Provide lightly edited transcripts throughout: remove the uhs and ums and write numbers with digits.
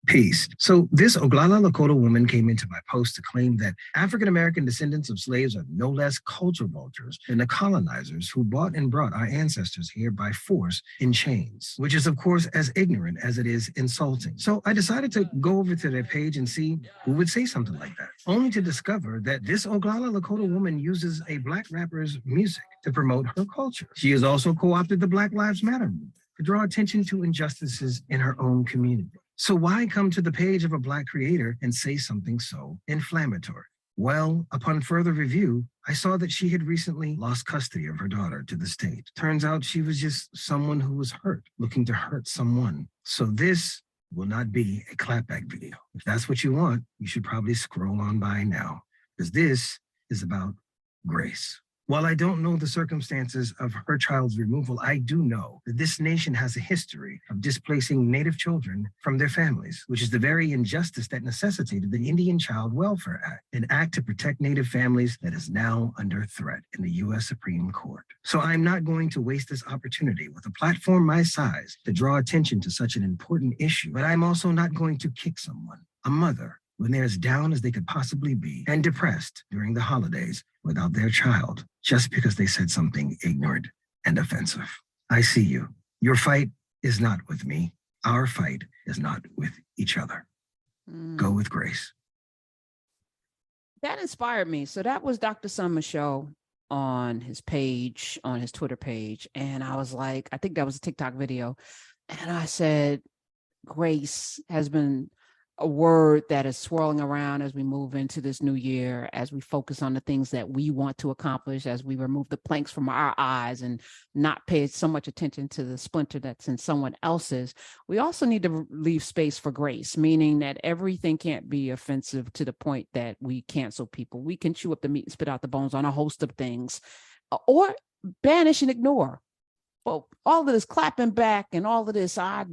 Peace. So this Oglala Lakota woman came into my post to claim that African-American descendants of slaves are no less culture vultures than the colonizers who bought and brought our ancestors here by force in chains, which is of course as ignorant as it is insulting. So I decided to go over to their page and see who would say something like that, only to discover that this Oglala Lakota woman uses a Black rapper's music to promote her culture. She has also co-opted the Black Lives Matter movement to draw attention to injustices in her own community. So why come to the page of a Black creator and say something so inflammatory? Well, upon further review, I saw that she had recently lost custody of her daughter to the state. Turns out she was just someone who was hurt, looking to hurt someone. So this will not be a clapback video. If that's what you want, you should probably scroll on by now, because this is about grace. While I don't know the circumstances of her child's removal, I do know that this nation has a history of displacing Native children from their families, which is the very injustice that necessitated the Indian Child Welfare Act, an act to protect Native families that is now under threat in the U.S. Supreme Court. So I'm not going to waste this opportunity with a platform my size to draw attention to such an important issue, but I'm also not going to kick someone, a mother, when they're as down as they could possibly be and depressed during the holidays without their child, just because they said something ignorant and offensive. I see you. Your fight is not with me. Our fight is not with each other. Go with grace. That inspired me. So that was Dr. Sunn show on his page, on his Twitter page. And I was like, I think that was a TikTok video. And I said, grace has been a word that is swirling around as we move into this new year, as we focus on the things that we want to accomplish, as we remove the planks from our eyes and not pay so much attention to the splinter that's in someone else's. We also need to leave space for grace, meaning that everything can't be offensive to the point that we cancel people. We can chew up the meat and spit out the bones on a host of things, or banish and ignore. Well, all of this clapping back and all of this, I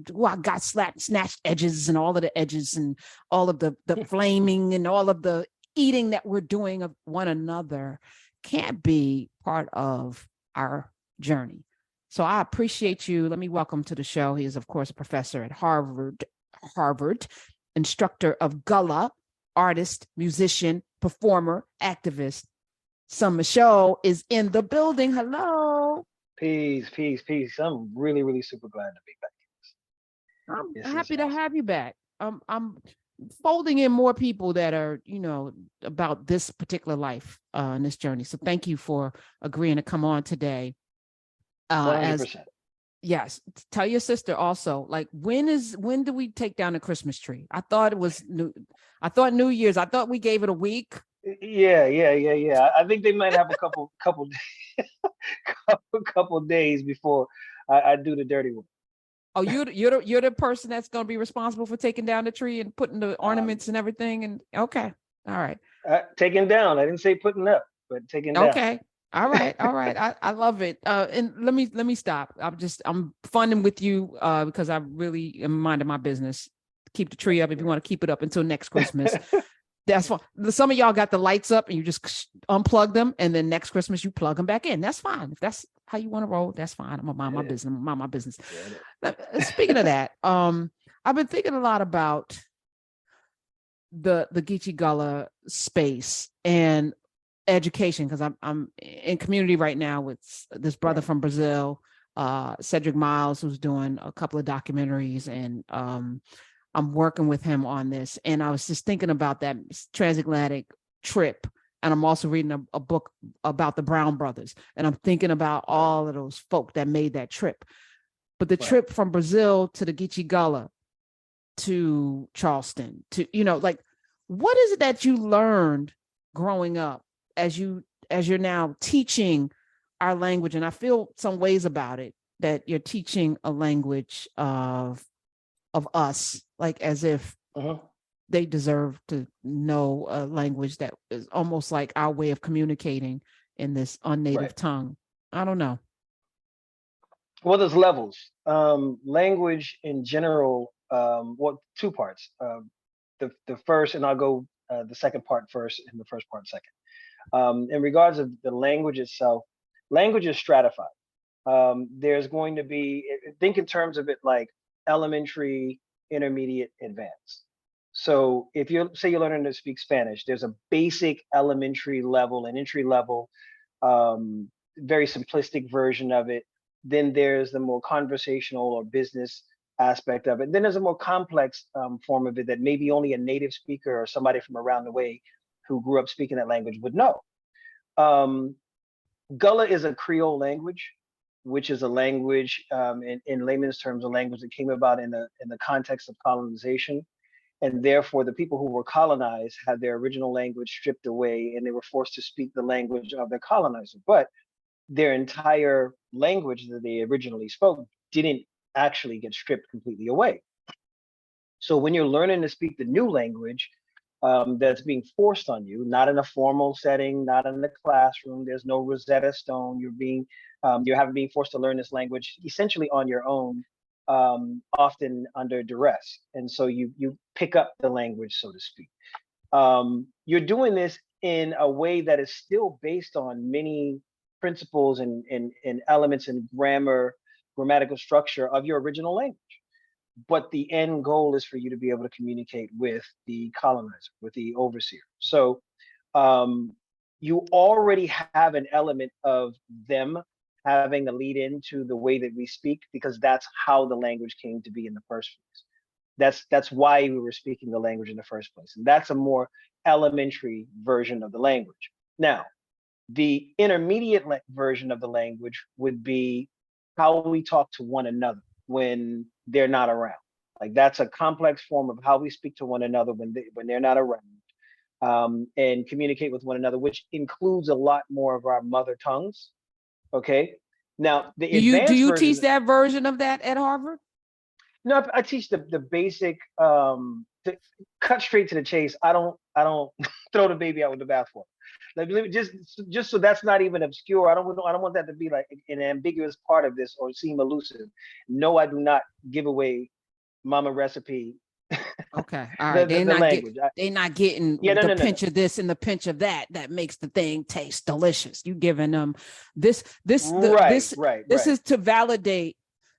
got snatched edges and all of the edges and all of the flaming and all of the eating that we're doing of one another can't be part of our journey. So I appreciate you. Let me welcome to the show. He is, of course, a professor at Harvard, instructor of Gullah, artist, musician, performer, activist. Sunn Show is in the building. Hello. Peace, peace, peace. I'm really, really super glad to be back. I'm happy to have you back. I'm folding in more people that are, about this particular life in this journey. So thank you for agreeing to come on today. 100%. Yes. Tell your sister also, like, when do we take down the Christmas tree? I thought it was New Year's. I thought we gave it a week. Yeah. I think they might have a couple days before I do the dirty work. Oh, you're the person that's going to be responsible for taking down the tree and putting the ornaments and everything. And okay, all right. Taking down. I didn't say putting up, but taking down. Okay. All right. I love it. And let me stop. I'm funding with you because I really am minding my business. Keep the tree up if you want to keep it up until next Christmas. That's fine. Some of y'all got the lights up and you just unplug them, and then next Christmas you plug them back in. That's fine. If that's how you want to roll, that's fine. I'm gonna mind my business. Mind my business. Speaking of that, I've been thinking a lot about the Geechee Gullah space and education, because I'm in community right now with this brother from Brazil, Cedric Miles, who's doing a couple of documentaries, and I'm working with him on this. And I was just thinking about that transatlantic trip. And I'm also reading a book about the Brown brothers. And I'm thinking about all of those folk that made that trip. But the trip from Brazil to the Geechee Gullah to Charleston, to, what is it that you learned growing up as you're now teaching our language? And I feel some ways about it, that you're teaching a language of us, like as if they deserve to know a language that is almost like our way of communicating in this unnative tongue. I don't know. Well, there's levels. Language in general, two parts. The first, and I'll go the second part first and the first part second. In regards of the language itself, language is stratified. There's going to be, think in terms of it like elementary, intermediate, advanced. So if you say you're learning to speak Spanish, there's a basic elementary level and entry level, very simplistic version of it. Then there's the more conversational or business aspect of it. Then there's a more complex form of it that maybe only a native speaker or somebody from around the way who grew up speaking that language would know. Gullah is a Creole language, which is a language, in layman's terms, a language that came about in the context of colonization. And therefore, the people who were colonized had their original language stripped away, and they were forced to speak the language of their colonizer. But their entire language that they originally spoke didn't actually get stripped completely away. So when you're learning to speak the new language, that's being forced on you, not in a formal setting, not in the classroom, there's no Rosetta Stone, you're being forced to learn this language essentially on your own, often under duress. And so you pick up the language, so to speak. You're doing this in a way that is still based on many principles and elements and grammatical structure of your original language. But the end goal is for you to be able to communicate with the colonizer, with the overseer. So you already have an element of them having a lead into the way that we speak, because that's how the language came to be in the first place. That's why we were speaking the language in the first place. And that's a more elementary version of the language. Now, the intermediate version of the language would be how we talk to one another when they're not around. Like, that's a complex form of how we speak to one another when they're not around, and communicate with one another, which includes a lot more of our mother tongues. Okay. Now, the do you teach that version of that at Harvard? No, I teach the basic, cut straight to the chase. I don't throw the baby out with the bathwater. Like, just so that's not even obscure. I don't want that to be like an ambiguous part of this or seem elusive. No, I do not give away mama recipe. Okay, all right. They're not getting the pinch of this and the pinch of that makes the thing taste delicious. You giving them this is to validate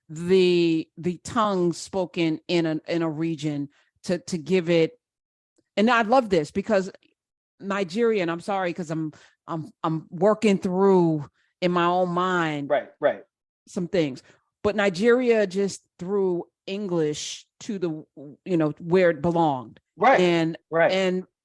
the tongue spoken in a region, to give it. And I love this because Nigeria, and I'm sorry because I'm working through in my own mind some things, but Nigeria just threw English to the where it belonged, and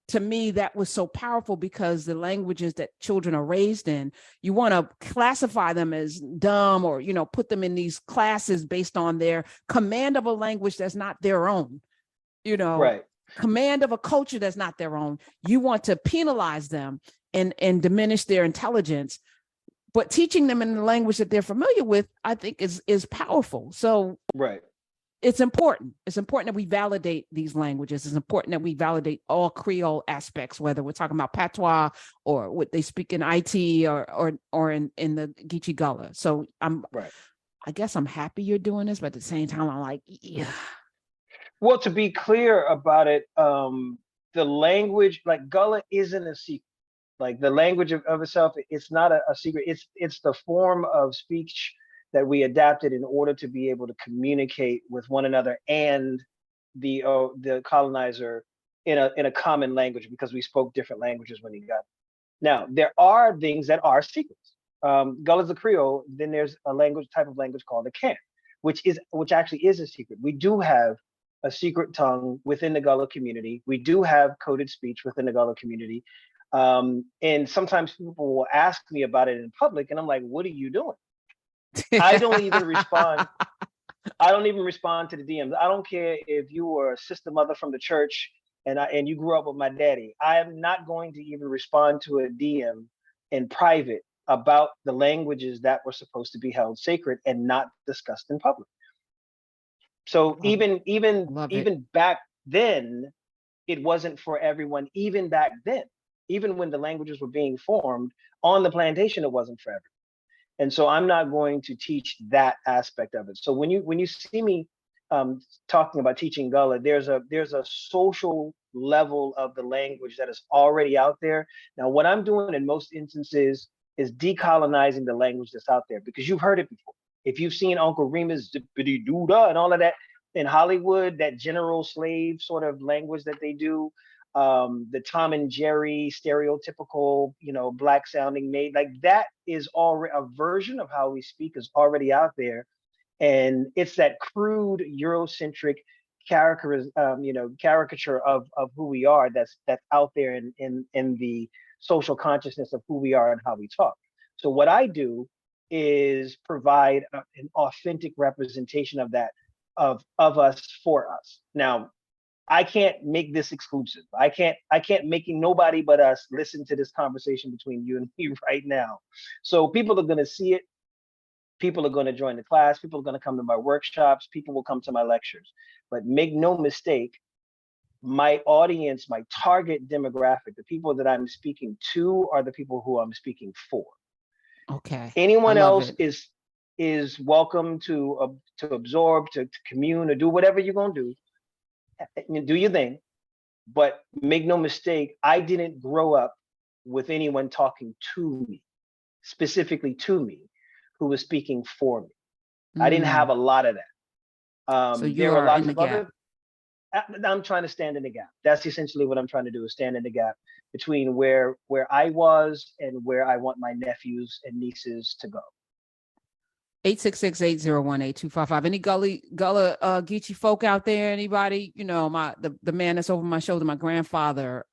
to me that was so powerful, because the languages that children are raised in, you want to classify them as dumb or put them in these classes based on their command of a language that's not their own, command of a culture that's not their own. You want to penalize them and diminish their intelligence, but teaching them in the language that they're familiar with, I think is powerful. So it's important. It's important that we validate these languages. It's important that we validate all Creole aspects, whether we're talking about patois or what they speak in IT or in the Geechee Gullah. So I guess I'm happy you're doing this, but at the same time, I'm like, yeah. Well, to be clear about it, the language, like Gullah, isn't a secret. Like, the language of itself, it's not a secret. It's the form of speech that we adapted in order to be able to communicate with one another and the colonizer in a common language, because we spoke different languages when he got. Now, there are things that are secrets. Gullah is a Creole. Then there's a type of language called the Can, which actually is a secret. We do have a secret tongue within the Gullah community. We do have coded speech within the Gullah community. And sometimes people will ask me about it in public, and I'm like, what are you doing? I don't even respond. I don't even respond to the DMs. I don't care if you were a sister mother from the church and you grew up with my daddy. I am not going to even respond to a DM in private about the languages that were supposed to be held sacred and not discussed in public. So even back then, it wasn't for everyone. Even back then, even when the languages were being formed on the plantation, it wasn't for everyone. And so I'm not going to teach that aspect of it. So when you see me talking about teaching Gullah, there's a social level of the language that is already out there. Now, what I'm doing in most instances is decolonizing the language that's out there, because you've heard it before. If you've seen Uncle Remus zippity doo dah and all of that, in Hollywood, that general slave sort of language that they do, the Tom and Jerry stereotypical, black sounding maid, like that is already a version of how we speak is already out there. And it's that crude Eurocentric caricature of who we are that's out there in the social consciousness of who we are and how we talk. So what I do is provide an authentic representation of that, of us for us. Now, I can't make this exclusive. I can't making nobody but us listen to this conversation between you and me right now. So people are going to see it. People are going to join the class. People are going to come to my workshops. People will come to my lectures. But make no mistake, my audience, my target demographic, the people that I'm speaking to are the people who I'm speaking for. Okay. Anyone else is welcome to absorb, to commune, or do whatever you're going to do. Do your thing. But make no mistake, I didn't grow up with anyone talking to me, specifically to me, who was speaking for me. I didn't have a lot of that. So you there are are lots in the of gap. I'm trying to stand in the gap. That's essentially what I'm trying to do, is stand in the gap between where I was and where I want my nephews and nieces to go. 866-801-8255. Any Gullah Geechee folk out there? Anybody? The man that's over my shoulder, my grandfather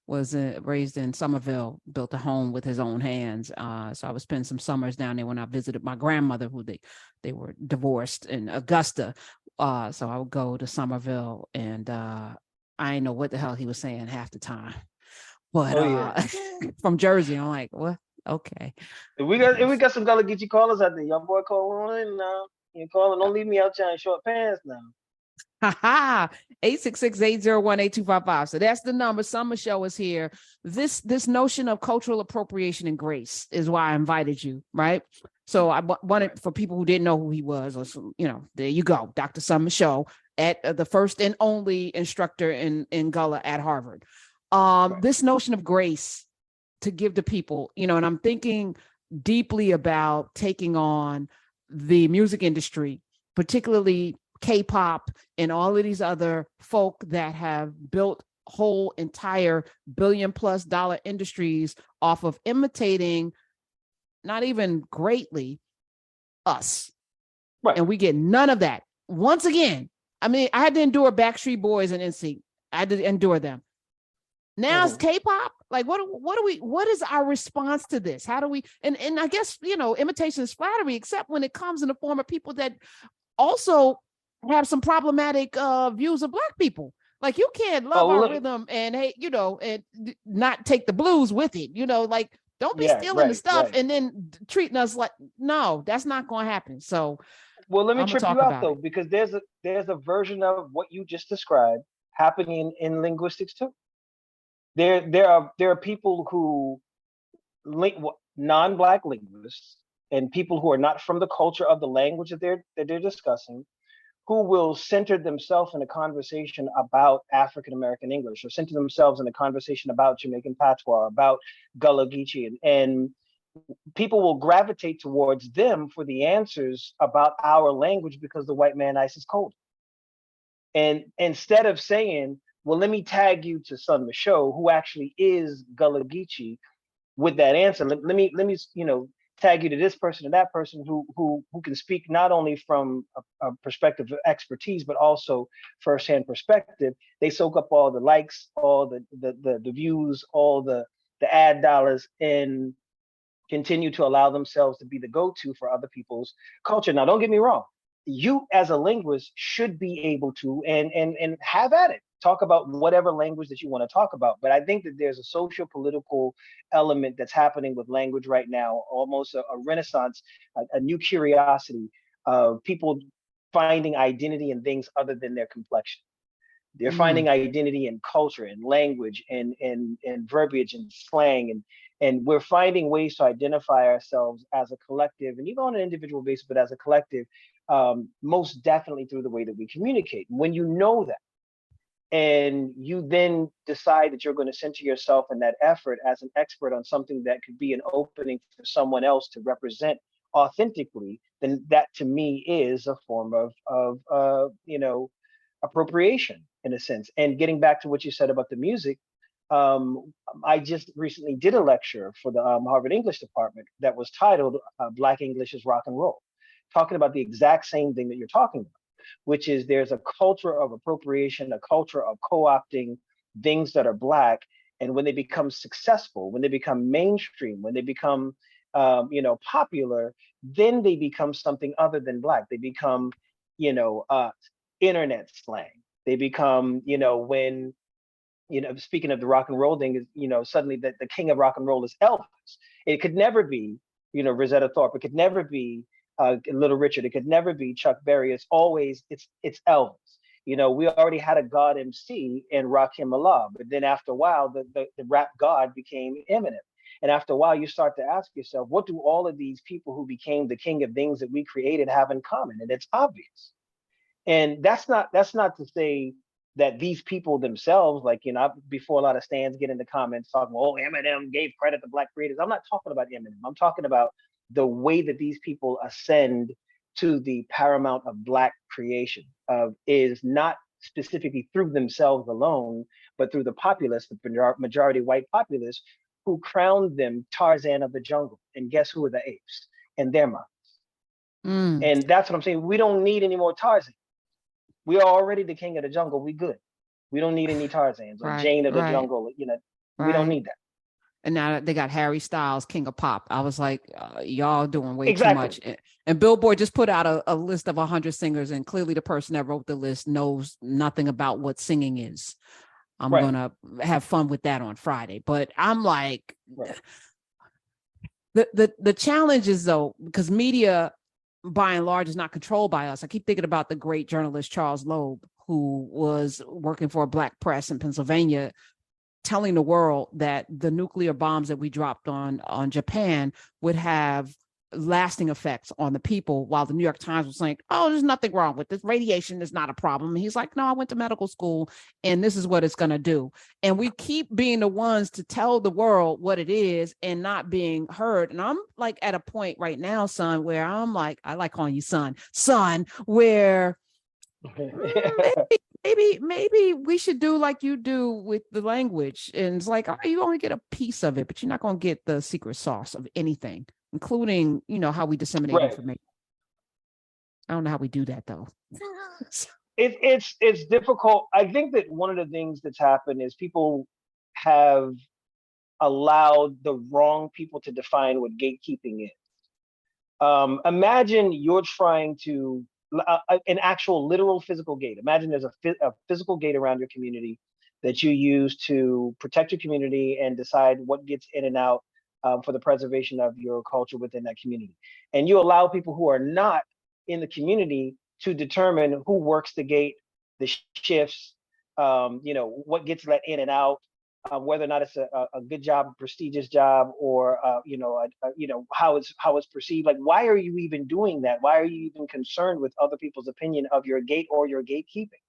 was raised in Somerville, built a home with his own hands. So I would spend some summers down there when I visited my grandmother, who they were divorced in Augusta. So I would go to Somerville, and I didn't know what the hell he was saying half the time. But from Jersey, I'm like, what? Okay. If we got some Gullah Geechee callers out there, young boy, call on in now. You calling? Don't leave me out there in short pants now. 866-801-8255. So that's the number. Summer Show is here. This notion of cultural appropriation and grace is why I invited you, right? So I wanted, for people who didn't know who he was, or there you go, Dr. Summer Show, at the first and only instructor in Gullah at Harvard. This notion of grace to give to people, and I'm thinking deeply about taking on the music industry, particularly K-pop and all of these other folk that have built whole entire $billion+ industries off of imitating, not even greatly, us. Right. And we get none of that. Once again, I mean, I had to endure Backstreet Boys and NSYNC. I had to endure them. Now it's K-pop. Like, what is our response to this? How do we, and I guess, imitation is flattery, except when it comes in the form of people that also have some problematic views of Black people. Like, you can't love our rhythm and and not take the blues with it. Like, don't be stealing the stuff and then treating us like, no, that's not going to happen. So, well, let me trip you out though, because there's a version of what you just described happening in linguistics too. There are people who non-Black linguists and people who are not from the culture of the language that they're discussing, who will center themselves in a conversation about African American English, or center themselves in a conversation about Jamaican patois, about Gullah Geechee, and people will gravitate towards them for the answers about our language because the white man ice is cold. And instead of saying, well, let me tag you to Sunn, who actually is Gullah Geechee, with that answer. Let me tag you to this person and that person who can speak not only from a perspective of expertise, but also firsthand perspective. They soak up all the likes, all the views, all the ad dollars, and continue to allow themselves to be the go-to for other people's culture. Now, don't get me wrong. You as a linguist should be able to and have at it. Talk about whatever language that you want to talk about. But I think that there's a social political element that's happening with language right now, almost a renaissance, a new curiosity of people finding identity in things other than their complexion. They're finding identity in culture and language and verbiage and slang, and we're finding ways to identify ourselves as a collective, and even on an individual basis, but as a collective, most definitely through the way that we communicate. When you know that, and you then decide that you're going to center yourself in that effort as an expert on something that could be an opening for someone else to represent authentically, then that to me is a form of appropriation in a sense. And getting back to what you said about the music, I just recently did a lecture for the Harvard English department that was titled Black English is Rock and Roll, talking about the exact same thing that you're talking about, which is there's a culture of appropriation, a culture of co-opting things that are Black. And when they become successful, when they become mainstream, when they become popular, then they become something other than Black. They become, internet slang. They become, when speaking of the rock and roll thing, is suddenly the king of rock and roll is Elvis. It could never be Rosetta Thorpe. It could never be Little Richard. It could never be Chuck Berry. It's always it's Elvis. We already had a God MC in Rakim Allah, but then after a while, the rap God became Eminem. And after a while, you start to ask yourself, what do all of these people who became the king of things that we created have in common? And it's obvious. And that's not to say that these people themselves, before a lot of stands get into comments talking, oh, Eminem gave credit to Black creators. I'm not talking about Eminem. I'm talking about the way that these people ascend to the paramount of Black creation is not specifically through themselves alone, but through the populace, the majority white populace, who crowned them Tarzan of the jungle. And guess who are the apes? And their minds. And that's what I'm saying. We don't need any more Tarzan. We are already the king of the jungle. We good. We don't need any Tarzans or Jane of the jungle. We don't need that. And now they got Harry Styles, King of Pop. I was like, y'all doing way too much. And Billboard just put out a list of 100 singers, and clearly the person that wrote the list knows nothing about what singing is. I'm gonna have fun with that on Friday. But I'm like, the challenge is, though, because media by and large is not controlled by us. I keep thinking about the great journalist Charles Loeb, who was working for a Black press in Pennsylvania, telling the world that the nuclear bombs that we dropped on Japan would have lasting effects on the people, while the New York Times was saying, oh, there's nothing wrong with this. Radiation is not a problem. And he's like, no, I went to medical school and this is what it's going to do. And we keep being the ones to tell the world what it is and not being heard. And I'm like at a point right now, son, where I'm like, I like calling you son, where maybe we should do like you do with the language. And it's like, you only get a piece of it, but you're not going to get the secret sauce of anything, including, how we disseminate information. I don't know how we do that, though. It's difficult. I think that one of the things that's happened is people have allowed the wrong people to define what gatekeeping is. Imagine you're trying to an actual literal physical gate. Imagine there's a physical gate around your community that you use to protect your community and decide what gets in and out for the preservation of your culture within that community. And you allow people who are not in the community to determine who works the gate, the shifts, what gets let in and out, whether or not it's a good job, a prestigious job, or how it's perceived. Like, why are you even doing that? Why are you even concerned with other people's opinion of your gate or your gatekeeping,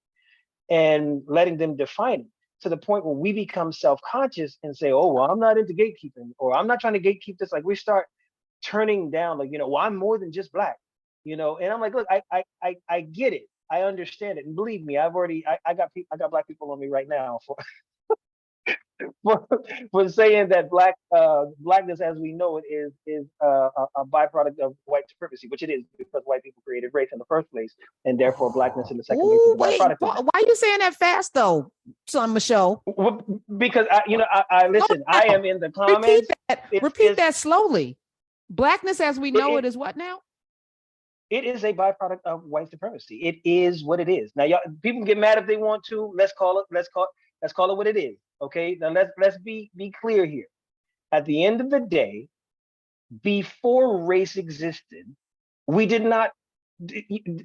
and letting them define it, to the point where we become self-conscious and say, oh, well, I'm not into gatekeeping, or I'm not trying to gatekeep this. Like, we start turning down, like, well, I'm more than just Black, and I'm like, look, I get it. I understand it. And believe me, I got Black people on me right now for for saying that Blackness as we know it is a byproduct of white supremacy, which it is, because white people created race in the first place, and therefore Blackness in the second place is a byproduct. Why are you saying that fast though, son Michelle? Because I listen. I am in the comments. Repeat that slowly. Blackness as we know it is what now? It is a byproduct of white supremacy. It is what it is. Now, y'all, people get mad if they want to. Let's call it what it is. Okay. Now let's be clear here. At the end of the day, before race existed, we did not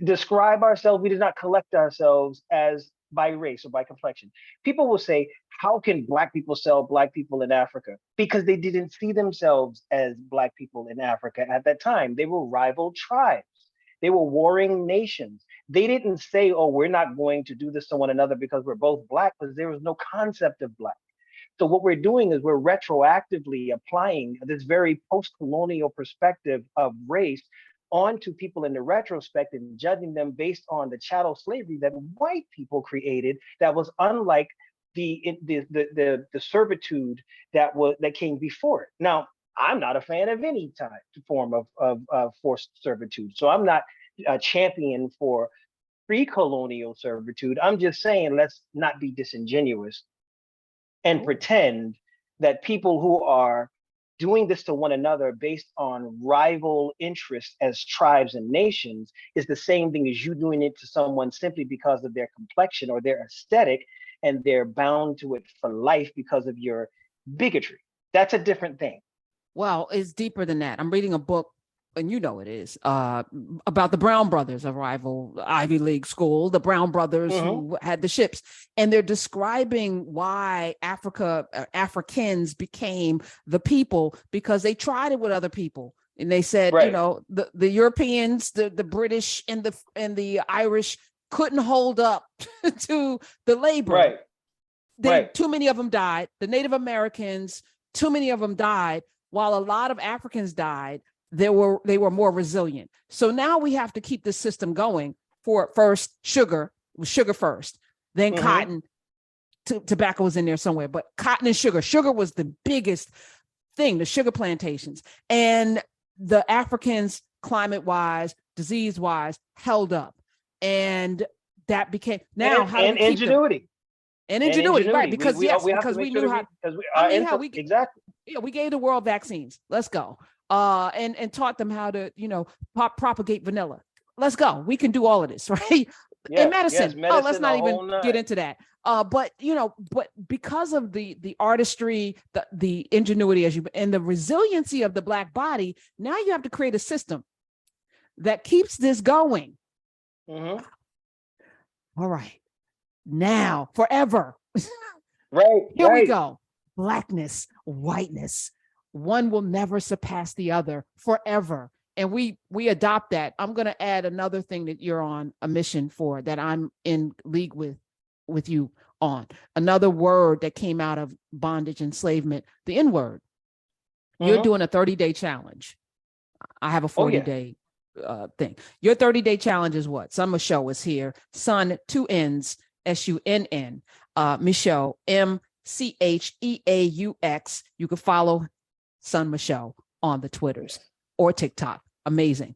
describe ourselves. We did not collect ourselves as by race or by complexion. People will say, how can Black people sell Black people in Africa? Because they didn't see themselves as Black people in Africa at that time. They were rival tribes. They were warring nations. They didn't say, oh, we're not going to do this to one another because we're both Black, because there was no concept of Black. So what we're doing is we're retroactively applying this very post-colonial perspective of race onto people in the retrospect and judging them based on the chattel slavery that white people created that was unlike the servitude that came before it. Now, I'm not a fan of any form of forced servitude, so I'm not a champion for pre-colonial servitude. I'm just saying, let's not be disingenuous and pretend that people who are doing this to one another based on rival interests as tribes and nations is the same thing as you doing it to someone simply because of their complexion or their aesthetic, and they're bound to it for life because of your bigotry. That's a different thing. Well, it's deeper than that. I'm reading a book, and you know it is, about the Brown brothers, a rival Ivy League school, the Brown brothers who had the ships. And they're describing why Africans became the people, because they tried it with other people. And they said, Right. you know, the Europeans, the British and the Irish couldn't hold up to the labor. Right. Too many of them died. The Native Americans, too many of them died, while a lot of Africans died. They were more resilient. So now we have to keep this system going. For first sugar first, then cotton. Tobacco was in there somewhere, but cotton and sugar was the biggest thing, the sugar plantations. And the Africans, climate wise, disease wise, held up. And that became now how do we keep ingenuity. And ingenuity, right? Because we knew how. Exactly. Yeah, we gave the world vaccines. Let's go. And taught them how to, you know, propagate vanilla. Let's go. We can do all of this, right? In medicine. Let's not even get into that. But you know, because of the artistry, the ingenuity, and the resiliency of the Black body, now you have to create a system that keeps this going. All right. Now, forever. Here we go. Blackness, whiteness. One will never surpass the other forever. And we adopt that. I'm going to add another thing that you're on a mission for, that I'm in league with you on. Another word that came out of bondage, enslavement, the N word. You're doing a 30-day challenge. I have a 40-day thing. Your 30-day challenge is what? Sunn Michaud is here. Sunn, 2 N's, SUNN. Michaud, MCHEAUX. You can follow Sunn Michaud on the Twitters or TikTok. Amazing.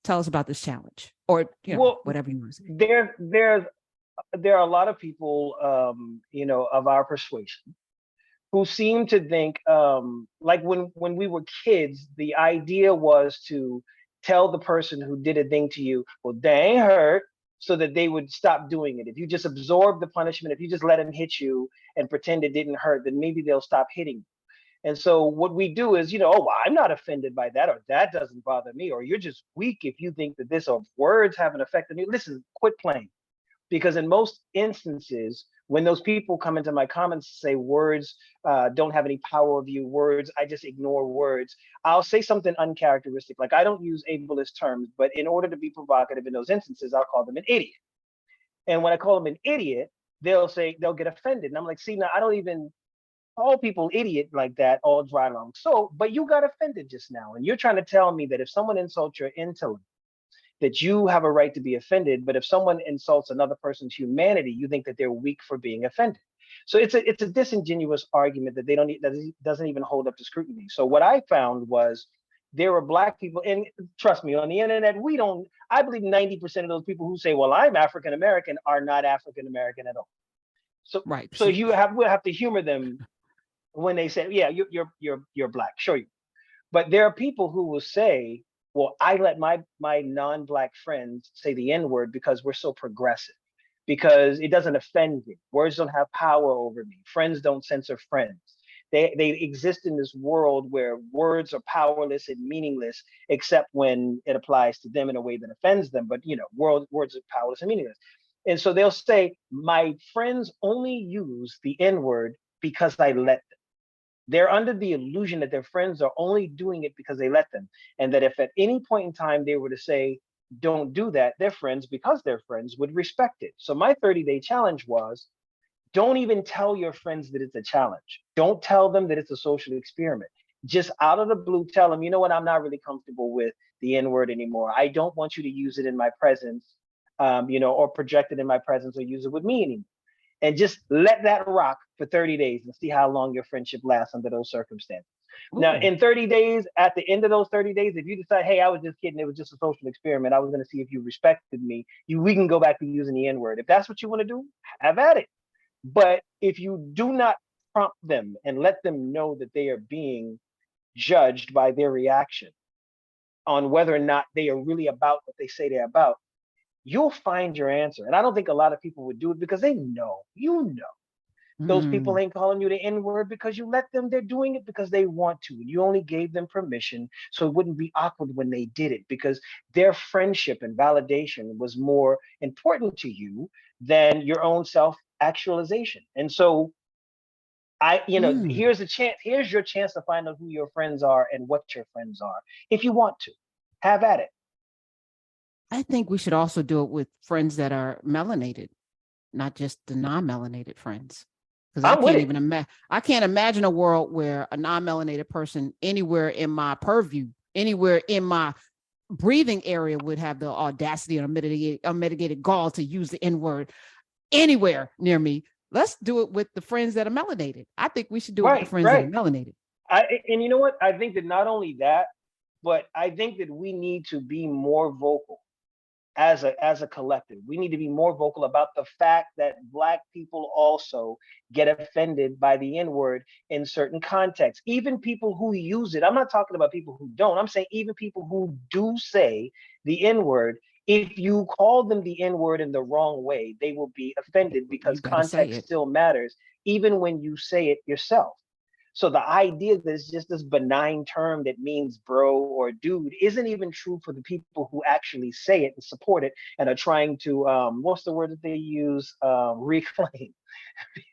Tell us about this challenge, or whatever you want to say. There are a lot of people, of our persuasion, who seem to think, like when we were kids, the idea was to tell the person who did a thing to you, well, they ain't hurt, so that they would stop doing it. If you just absorb the punishment, if you just let them hit you and pretend it didn't hurt, then maybe they'll stop hitting you. And so what we do is, well, I'm not offended by that, or that doesn't bother me, or you're just weak if you think that this, or words have an effect on you. Listen, quit playing. Because in most instances, when those people come into my comments and say words don't have any power of you, words, I just ignore words, I'll say something uncharacteristic. Like, I don't use ableist terms, but in order to be provocative in those instances, I'll call them an idiot. And when I call them an idiot, they'll get offended. And I'm like, see, now I don't even call people idiot like that all dry long. So, but you got offended just now. And you're trying to tell me that if someone insults your intellect, that you have a right to be offended, but if someone insults another person's humanity, you think that they're weak for being offended. So it's a disingenuous argument that that doesn't even hold up to scrutiny. So what I found was there were Black people, and trust me, on the internet, I believe 90% of those people who say, well, I'm African American, are not African American at all. So right. So we'll have to humor them when they say, yeah, you're Black, sure you. But there are people who will say, well, I let my non-Black friends say the N-word because we're so progressive, because it doesn't offend me. Words don't have power over me. Friends don't censor friends. They exist in this world where words are powerless and meaningless, except when it applies to them in a way that offends them. But words are powerless and meaningless. And so they'll say, my friends only use the N-word because I let them. They're under the illusion that their friends are only doing it because they let them. And that if at any point in time they were to say, don't do that, their friends, because they're friends, would respect it. So my 30-day challenge was, don't even tell your friends that it's a challenge. Don't tell them that it's a social experiment. just out of the blue, tell them, you know what, I'm not really comfortable with the N-word anymore. I don't want you to use it in my presence, or project it in my presence or use it with me anymore. And just let that rock for 30 days and see how long your friendship lasts under those circumstances. Ooh. Now, in 30 days, at the end of those 30 days, if you decide, hey, I was just kidding, it was just a social experiment, I was going to see if you respected me, we can go back to using the N-word. If that's what you want to do, have at it. But if you do not prompt them and let them know that they are being judged by their reaction on whether or not they are really about what they say they're about, you'll find your answer. And I don't think a lot of people would do it because they know, those people ain't calling you the N-word because you let them. They're doing it because they want to. You only gave them permission so it wouldn't be awkward when they did it, because their friendship and validation was more important to you than your own self-actualization. And so here's a chance. Here's your chance to find out who your friends are and what your friends are. If you want to, have at it. I think we should also do it with friends that are melanated, not just the non-melanated friends. Because I can't imagine a world where a non-melanated person anywhere in my purview, anywhere in my breathing area would have the audacity and unmitigated gall to use the N-word anywhere near me. Let's do it with the friends that are melanated. I think we should do it with the friends that are melanated. And you know what? I think that not only that, but I think that we need to be more vocal as a collective. We need to be more vocal about the fact that Black people also get offended by the N-word in certain contexts. Even people who use it. I'm not talking about people who don't. I'm saying even people who do say the N-word, if you call them the N-word in the wrong way, they will be offended because context still matters, even when you say it yourself. So the idea that it's just this benign term that means bro or dude isn't even true for the people who actually say it and support it and are trying to, what's the word that they use? Reclaim.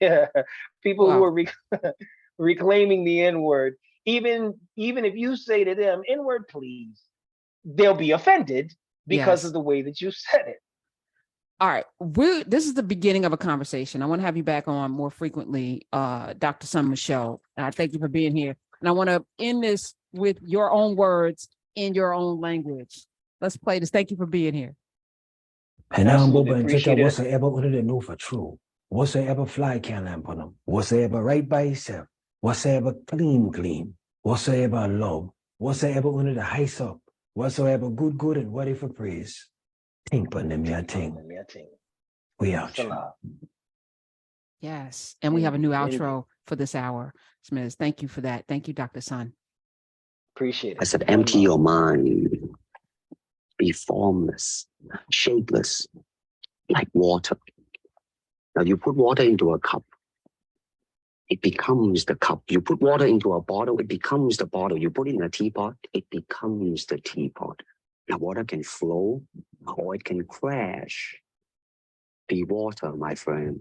Yeah, people who are reclaiming the N-word. Even if you say to them, N-word please, they'll be offended because of the way that you said it. All right, this is the beginning of a conversation. I want to have you back on more frequently, Dr. Sunn Michelle. I thank you for being here. And I want to end this with your own words in your own language. Let's play this. Thank you for being here. And I'm whatsoever under the know for true. Whatsoever fly can lamp on them. Whatsoever right by himself. Whatsoever clean. Whatsoever love. Whatsoever under the heights up. Whatsoever good and worthy for praise. Think on them, yeah, think. We out. Yes. And we have a new outro for this hour. Smith, thank you for that. Thank you, Dr. Sunn. Appreciate it. I said, empty your mind. Be formless, shapeless, like water. Now you put water into a cup, it becomes the cup. You put water into a bottle, it becomes the bottle. You put it in a teapot, it becomes the teapot. Now water can flow or it can crash. Be water, my friend.